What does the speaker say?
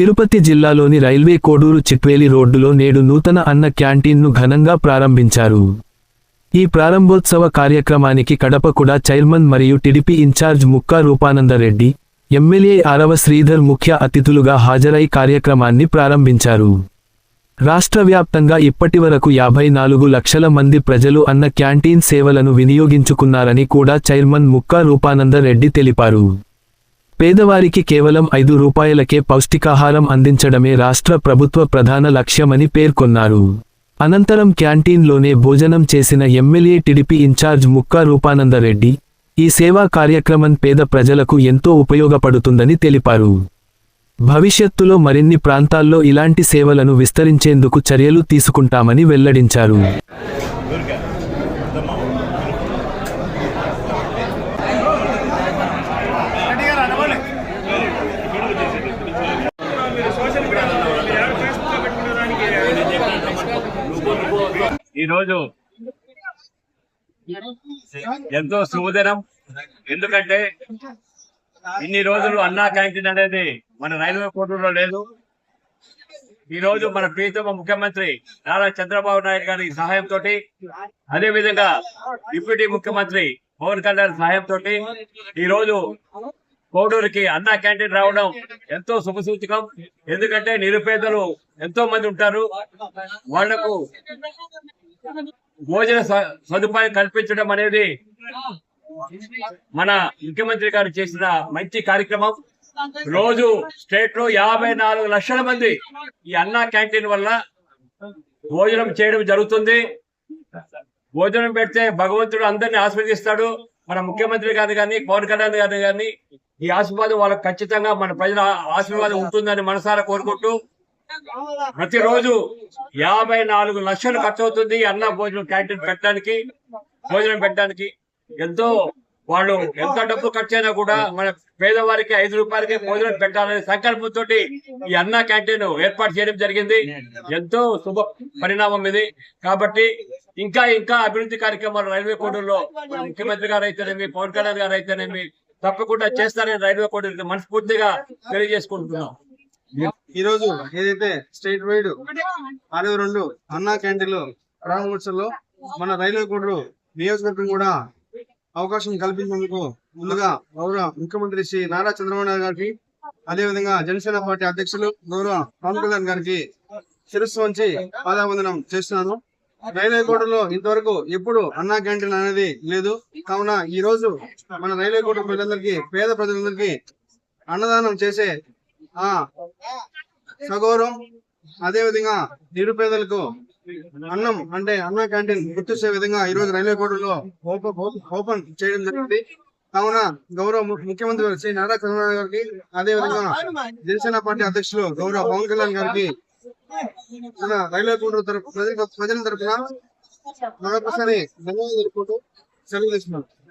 తిరుపతి జిల్లాలోని రైల్వే కోడూరు చిట్వేలి రోడ్డులో నేడు నూతన అన్న క్యాంటీన్ను ఘనంగా ప్రారంభించారు. ఈ ప్రారంభోత్సవ కార్యక్రమానికి కడపకుడ చైర్మన్ మరియు TDP incharge Mukka Rupanandareddy, MLA Arava Sridhar ముఖ్య అతిథులుగా హాజరై కార్యక్రమాన్ని ప్రారంభించారు. రాష్ట్ర వ్యాప్తంగా ఇప్పటివరకు 54 లక్షల మంది ప్రజలు అన్న క్యాంటీన్ సేవలను వినియోగించుకున్నారని కూడా చైర్మన్ ముక్కా రూపానందరెడ్డి తెలిపారు. పేదవారికి కేవలం 5 రూపాయలకే పౌష్టికాహారం అందించడమే రాష్ట్ర ప్రభుత్వ ప్రధాన లక్ష్యమని పేర్కొన్నారు. అనంతరం క్యాంటీన్లోనే భోజనం చేసిన MLA TDP incharge Mukka Rupanandareddy, ఈ సేవా కార్యక్రమం పేద ప్రజలకు ఎంతో ఉపయోగపడుతుందని తెలిపారు. భవిష్యత్తులో మరిన్ని ప్రాంతాల్లో ఇలాంటి సేవలను విస్తరించేందుకు చర్యలు తీసుకుంటామని వెల్లడించారు. ఈరోజు ఎంతో శుభదినం. ఎందుకంటే ఇన్ని రోజులు అన్నా క్యాంటీన్ అనేది మన రైల్వే కోడూరులో లేదు. ఈ రోజు మన ప్రీతమ ముఖ్యమంత్రి నారా చంద్రబాబు నాయుడు గారి సహాయంతో, అదే విధంగా డిప్యూటీ ముఖ్యమంత్రి పవన్ కళ్యాణ్ సహాయంతో ఈ రోజు కోడూరుకి అన్నా క్యాంటీన్ రావడం ఎంతో శుభసూచకం. ఎందుకంటే నిరుపేదలు ఎంతో మంది ఉంటారు, వాళ్లకు భోజన సదుపాయం కల్పించడం అనేది మన ముఖ్యమంత్రి గారు చేసిన మంచి కార్యక్రమం. రోజు స్టేట్ లో 54 లక్షల మంది ఈ అన్నా క్యాంటీన్ వల్ల భోజనం చేయడం జరుగుతుంది. భోజనం పెడితే భగవంతుడు అందరినీ ఆశీర్వదిస్తాడు. మన ముఖ్యమంత్రి గారు కానీ పవన్ కళ్యాణ్ గారు కానీ ఈ ఆశీర్వాదం వాళ్ళకి ఖచ్చితంగా మన ప్రజల ఆశీర్వాదం ఉంటుందని మనసారా కోరుకుంటూ, ప్రతిరోజు 54 లక్షలు ఖర్చు అవుతుంది అన్న భోజనం క్యాంటీన్ పెట్టడానికి, భోజనం పెట్టడానికి. ఎంతో వాళ్ళు ఎంత డబ్బు ఖర్చు అయినా కూడా మన పేదవారికి 5 రూపాయలకి భోజనం పెట్టాలనే సంకల్పంతో ఈ అన్నా క్యాంటీన్ ఏర్పాటు చేయడం జరిగింది. ఎంతో శుభ పరిణామం ఇది. కాబట్టి ఇంకా ఇంకా అభివృద్ధి కార్యక్రమాలు రైల్వే కోడూరులో ముఖ్యమంత్రి గారు అయితేనేమి, పవన్ కళ్యాణ్ గారు అయితేనేమి తప్పకుండా చేస్తారని రైల్వే కోడూరు మనస్ఫూర్తిగా తెలియజేసుకుంటున్నాం. ఈ రోజు ఏదైతే స్టేట్ వైడ్ 62 అన్నా క్యాంటీన్లు ప్రారంభోత్సవంలో మన రైల్వే కోడూరు నియోజకవర్గం కూడా అవకాశం కల్పించేందుకు ముందుగా గౌరవ ముఖ్యమంత్రి శ్రీ నారా చంద్రబాబు నాయుడు గారికి, అదేవిధంగా జనసేన పార్టీ అధ్యక్షులు గౌరవ పవన్ కళ్యాణ్ గారికి శిరస్సు వంచి పాదావందనం చేస్తున్నాను. రైల్వే కోడూరులో ఇంతవరకు ఎప్పుడు అన్నా క్యాంటీన్ అనేది లేదు. కావున ఈ రోజు మన రైల్వే కోడూరు ప్రజలందరికీ, పేద ప్రజలందరికీ అన్నదానం చేసే ఆ సగౌరవం, అదేవిధంగా నిరుపేదలకు అన్నం అంటే అన్నా క్యాంటీన్ గుర్తించే విధంగా ఈ రోజు రైల్వే కోడూరులో ఓపెన్ చేయడం జరిగింది. కావున గౌరవ ముఖ్యమంత్రి శ్రీ నారా చంద్రబాబు గారికి, అదేవిధంగా జనసేన పార్టీ అధ్యక్షులు గౌరవ పవన్ కళ్యాణ్ గారికి మన రైల్వే కోడూరు ప్రజల తరఫున మరొకసారి ధన్యవాదాలు తెలుపుకుంటూ సెలవు తీసుకున్నాను.